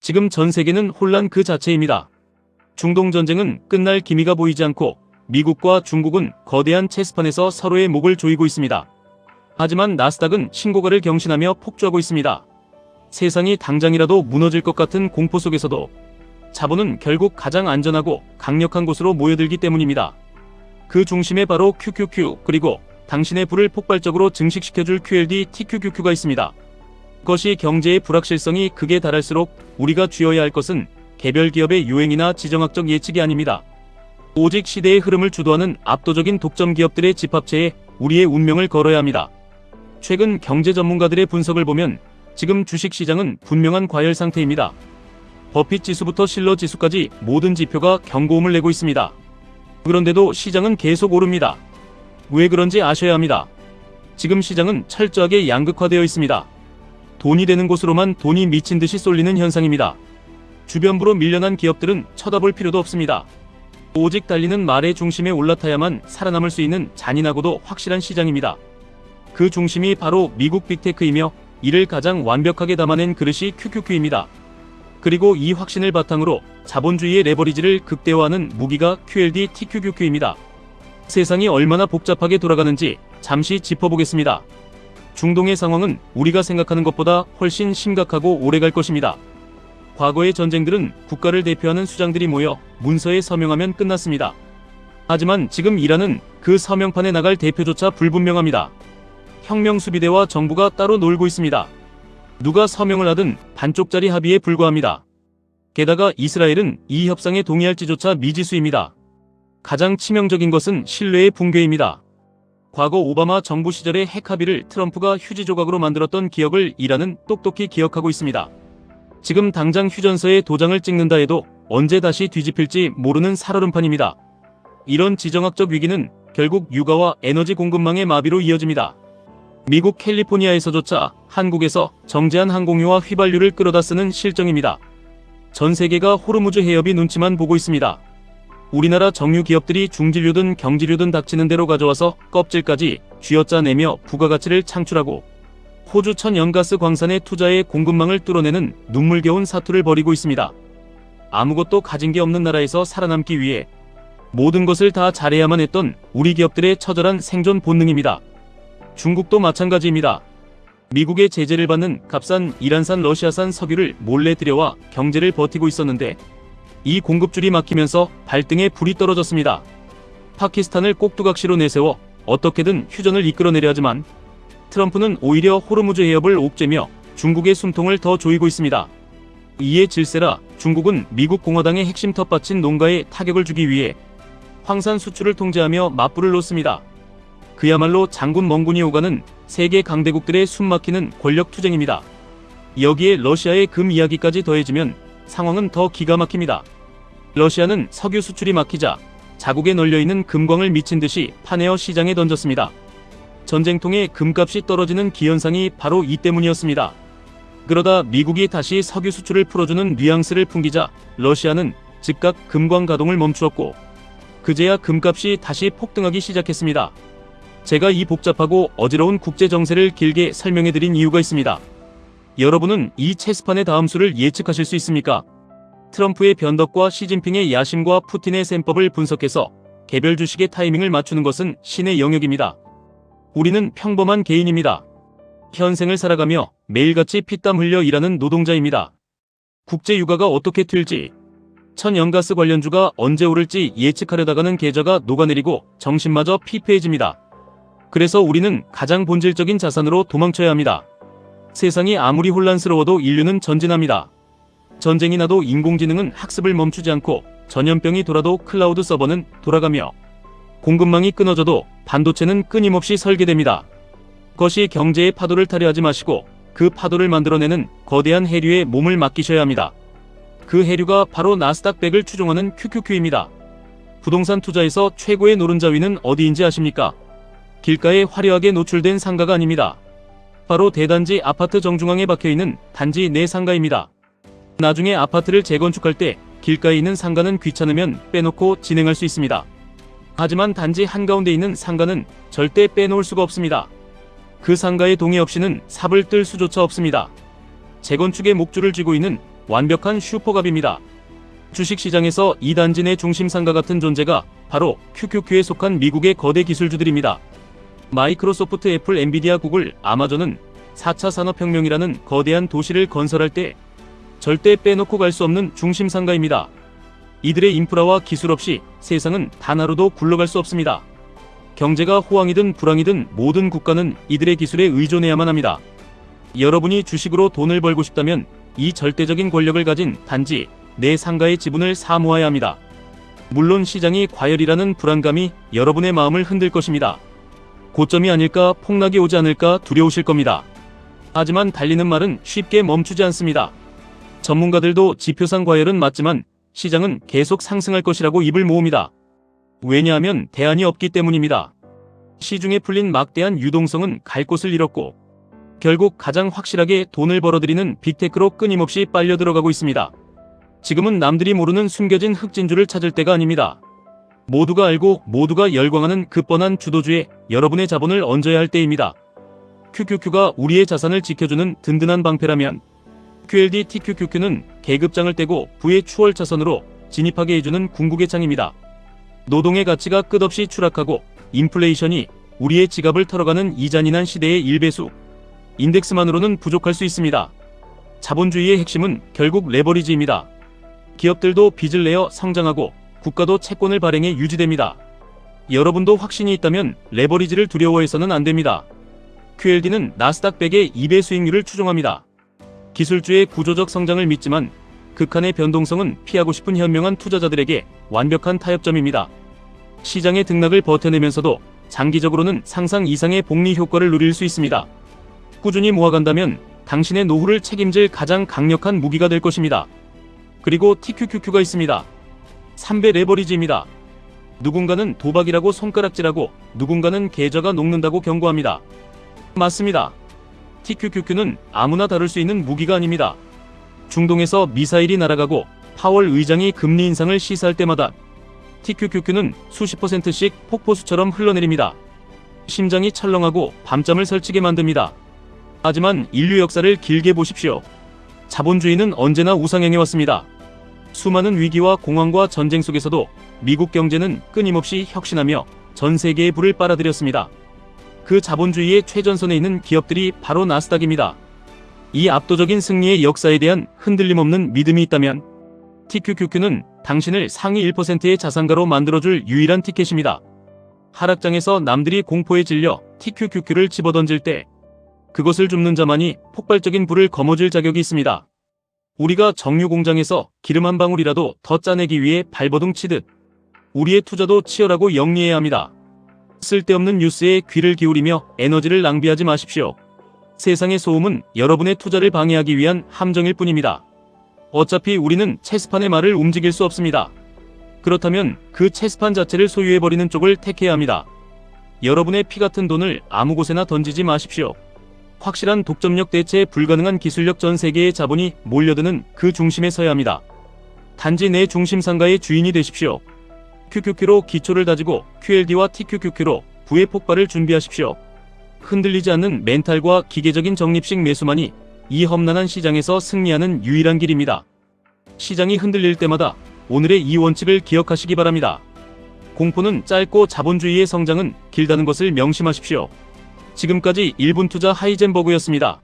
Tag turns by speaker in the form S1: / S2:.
S1: 지금 전 세계는 혼란 그 자체입니다. 중동 전쟁은 끝날 기미가 보이지 않고 미국과 중국은 거대한 체스판에서 서로의 목을 조이고 있습니다. 하지만 나스닥은 신고가를 경신하며 폭주하고 있습니다. 세상이 당장이라도 무너질 것 같은 공포 속에서도 자본은 결국 가장 안전하고 강력한 곳으로 모여들기 때문입니다. 그 중심에 바로 QQQ 그리고 당신의 부를 폭발적으로 증식시켜줄 QLD TQQQ가 있습니다. 그것이 경제의 불확실성이 극에 달할수록 우리가 쥐어야 할 것은 개별 기업의 유행이나 지정학적 예측이 아닙니다. 오직 시대의 흐름을 주도하는 압도적인 독점 기업들의 집합체에 우리의 운명을 걸어야 합니다. 최근 경제 전문가들의 분석을 보면 지금 주식시장은 분명한 과열 상태입니다. 버핏 지수부터 실러 지수까지 모든 지표가 경고음을 내고 있습니다. 그런데도 시장은 계속 오릅니다. 왜 그런지 아셔야 합니다. 지금 시장은 철저하게 양극화되어 있습니다. 돈이 되는 곳으로만 돈이 미친 듯이 쏠리는 현상입니다. 주변부로 밀려난 기업들은 쳐다볼 필요도 없습니다. 오직 달리는 말의 중심에 올라타야만 살아남을 수 있는 잔인하고도 확실한 시장입니다. 그 중심이 바로 미국 빅테크이며 이를 가장 완벽하게 담아낸 그릇이 QQQ입니다. 그리고 이 확신을 바탕으로 자본주의의 레버리지를 극대화하는 무기가 QLD TQQQ입니다. 세상이 얼마나 복잡하게 돌아가는지 잠시 짚어보겠습니다. 중동의 상황은 우리가 생각하는 것보다 훨씬 심각하고 오래갈 것입니다. 과거의 전쟁들은 국가를 대표하는 수장들이 모여 문서에 서명하면 끝났습니다. 하지만 지금 이란은 그 서명판에 나갈 대표조차 불분명합니다. 혁명수비대와 정부가 따로 놀고 있습니다. 누가 서명을 하든 반쪽짜리 합의에 불과합니다. 게다가 이스라엘은 이 협상에 동의할지조차 미지수입니다. 가장 치명적인 것은 신뢰의 붕괴입니다. 과거 오바마 정부 시절의 핵 합의를 트럼프가 휴지 조각으로 만들었던 기억을 이란은 똑똑히 기억하고 있습니다. 지금 당장 휴전서에 도장을 찍는다 해도 언제 다시 뒤집힐지 모르는 살얼음판입니다. 이런 지정학적 위기는 결국 유가와 에너지 공급망의 마비로 이어집니다. 미국 캘리포니아에서조차 한국에서 정제한 항공유와 휘발유를 끌어다 쓰는 실정입니다. 전 세계가 호르무즈 해협이 눈치만 보고 있습니다. 우리나라 정유 기업들이 중진류든 경지류든 닥치는 대로 가져와서 껍질까지 쥐어짜내며 부가가치를 창출하고 호주 천연가스 광산의 투자의 공급망을 뚫어내는 눈물겨운 사투를 벌이고 있습니다. 아무것도 가진 게 없는 나라에서 살아남기 위해 모든 것을 다 잘해야만 했던 우리 기업들의 처절한 생존 본능입니다. 중국도 마찬가지입니다. 미국의 제재를 받는 값싼 이란산 러시아산 석유를 몰래 들여와 경제를 버티고 있었는데 이 공급줄이 막히면서 발등에 불이 떨어졌습니다. 파키스탄을 꼭두각시로 내세워 어떻게든 휴전을 이끌어내려 하지만 트럼프는 오히려 호르무즈 해협을 옥죄며 중국의 숨통을 더 조이고 있습니다. 이에 질세라 중국은 미국 공화당의 핵심 텃밭인 농가에 타격을 주기 위해 황산 수출을 통제하며 맞불을 놓습니다. 그야말로 장군 멍군이 오가는 세계 강대국들의 숨막히는 권력투쟁입니다. 여기에 러시아의 금 이야기까지 더해지면 상황은 더 기가 막힙니다. 러시아는 석유 수출이 막히자 자국에 널려있는 금광을 미친 듯이 파내어 시장에 던졌습니다. 전쟁통에 금값이 떨어지는 기현상이 바로 이 때문이었습니다. 그러다 미국이 다시 석유 수출을 풀어주는 뉘앙스를 풍기자 러시아는 즉각 금광 가동을 멈추었고 그제야 금값이 다시 폭등하기 시작했습니다. 제가 이 복잡하고 어지러운 국제 정세를 길게 설명해드린 이유가 있습니다. 여러분은 이 체스판의 다음 수를 예측하실 수 있습니까? 트럼프의 변덕과 시진핑의 야심과 푸틴의 셈법을 분석해서 개별 주식의 타이밍을 맞추는 것은 신의 영역입니다. 우리는 평범한 개인입니다. 현생을 살아가며 매일같이 피땀 흘려 일하는 노동자입니다. 국제유가가 어떻게 튈지, 천연가스 관련주가 언제 오를지 예측하려다가는 계좌가 녹아내리고 정신마저 피폐해집니다. 그래서 우리는 가장 본질적인 자산으로 도망쳐야 합니다. 세상이 아무리 혼란스러워도 인류는 전진합니다. 전쟁이 나도 인공지능은 학습을 멈추지 않고 전염병이 돌아도 클라우드 서버는 돌아가며 공급망이 끊어져도 반도체는 끊임없이 설계됩니다. 그것이 경제의 파도를 타려 하지 마시고 그 파도를 만들어내는 거대한 해류에 몸을 맡기셔야 합니다. 그 해류가 바로 나스닥 100을 추종하는 QQQ입니다. 부동산 투자에서 최고의 노른자위는 어디인지 아십니까? 길가에 화려하게 노출된 상가가 아닙니다. 바로 대단지 아파트 정중앙에 박혀있는 단지 내 상가입니다. 나중에 아파트를 재건축할 때 길가에 있는 상가는 귀찮으면 빼놓고 진행할 수 있습니다. 하지만 단지 한가운데 있는 상가는 절대 빼놓을 수가 없습니다. 그 상가의 동의 없이는 삽을 뜰 수조차 없습니다. 재건축의 목줄을 쥐고 있는 완벽한 슈퍼갑입니다. 주식시장에서 이 단지 내 중심상과 같은 존재가 바로 QQQ에 속한 미국의 거대 기술주들입니다. 마이크로소프트, 애플, 엔비디아, 구글, 아마존은 4차 산업혁명이라는 거대한 도시를 건설할 때 절대 빼놓고 갈 수 없는 중심상가입니다. 이들의 인프라와 기술 없이 세상은 단 하루도 굴러갈 수 없습니다. 경제가 호황이든 불황이든 모든 국가는 이들의 기술에 의존해야만 합니다. 여러분이 주식으로 돈을 벌고 싶다면 이 절대적인 권력을 가진 단지 내 상가의 지분을 사모아야 합니다. 물론 시장이 과열이라는 불안감이 여러분의 마음을 흔들 것입니다. 고점이 아닐까, 폭락이 오지 않을까 두려우실 겁니다. 하지만 달리는 말은 쉽게 멈추지 않습니다. 전문가들도 지표상 과열은 맞지만 시장은 계속 상승할 것이라고 입을 모읍니다. 왜냐하면 대안이 없기 때문입니다. 시중에 풀린 막대한 유동성은 갈 곳을 잃었고 결국 가장 확실하게 돈을 벌어들이는 빅테크로 끊임없이 빨려 들어가고 있습니다. 지금은 남들이 모르는 숨겨진 흑진주를 찾을 때가 아닙니다. 모두가 알고 모두가 열광하는 그 뻔한 주도주에 여러분의 자본을 얹어야 할 때입니다. QQQ가 우리의 자산을 지켜주는 든든한 방패라면 QLD TQQQ는 계급장을 떼고 부의 추월차선으로 진입하게 해주는 궁극의 창입니다. 노동의 가치가 끝없이 추락하고 인플레이션이 우리의 지갑을 털어가는 이 잔인한 시대의 일배수 인덱스만으로는 부족할 수 있습니다. 자본주의의 핵심은 결국 레버리지입니다. 기업들도 빚을 내어 성장하고 국가도 채권을 발행해 유지됩니다. 여러분도 확신이 있다면 레버리지를 두려워해서는 안 됩니다. QLD는 나스닥 100의 2배 수익률을 추종합니다. 기술주의 구조적 성장을 믿지만 극한의 변동성은 피하고 싶은 현명한 투자자들에게 완벽한 타협점입니다. 시장의 등락을 버텨내면서도 장기적으로는 상상 이상의 복리 효과를 누릴 수 있습니다. 꾸준히 모아간다면 당신의 노후를 책임질 가장 강력한 무기가 될 것입니다. 그리고 TQQQ가 있습니다. 3배 레버리지입니다. 누군가는 도박이라고 손가락질하고 누군가는 계좌가 녹는다고 경고합니다. 맞습니다. TQQQ는 아무나 다룰 수 있는 무기가 아닙니다. 중동에서 미사일이 날아가고 파월 의장이 금리 인상을 시사할 때마다 TQQQ는 수십 %씩 폭포수처럼 흘러내립니다. 심장이 철렁하고 밤잠을 설치게 만듭니다. 하지만 인류 역사를 길게 보십시오. 자본주의는 언제나 우상향해왔습니다. 수많은 위기와 공황과 전쟁 속에서도 미국 경제는 끊임없이 혁신하며 전 세계의 불을 빨아들였습니다. 그 자본주의의 최전선에 있는 기업들이 바로 나스닥입니다. 이 압도적인 승리의 역사에 대한 흔들림 없는 믿음이 있다면 TQQQ는 당신을 상위 1%의 자산가로 만들어줄 유일한 티켓입니다. 하락장에서 남들이 공포에 질려 TQQQ를 집어던질 때 그것을 줍는 자만이 폭발적인 불을 거머쥘 자격이 있습니다. 우리가 정유 공장에서 기름 한 방울이라도 더 짜내기 위해 발버둥 치듯 우리의 투자도 치열하고 영리해야 합니다. 쓸데없는 뉴스에 귀를 기울이며 에너지를 낭비하지 마십시오. 세상의 소음은 여러분의 투자를 방해하기 위한 함정일 뿐입니다. 어차피 우리는 체스판의 말을 움직일 수 없습니다. 그렇다면 그 체스판 자체를 소유해버리는 쪽을 택해야 합니다. 여러분의 피 같은 돈을 아무 곳에나 던지지 마십시오. 확실한 독점력 대체에 불가능한 기술력 전 세계의 자본이 몰려드는 그 중심에 서야 합니다. 단지 내 중심상가의 주인이 되십시오. QQQ로 기초를 다지고 QLD와 TQQQ로 부의 폭발을 준비하십시오. 흔들리지 않는 멘탈과 기계적인 적립식 매수만이 이 험난한 시장에서 승리하는 유일한 길입니다. 시장이 흔들릴 때마다 오늘의 이 원칙을 기억하시기 바랍니다. 공포는 짧고 자본주의의 성장은 길다는 것을 명심하십시오. 지금까지 1분 투자 하이젠버그였습니다.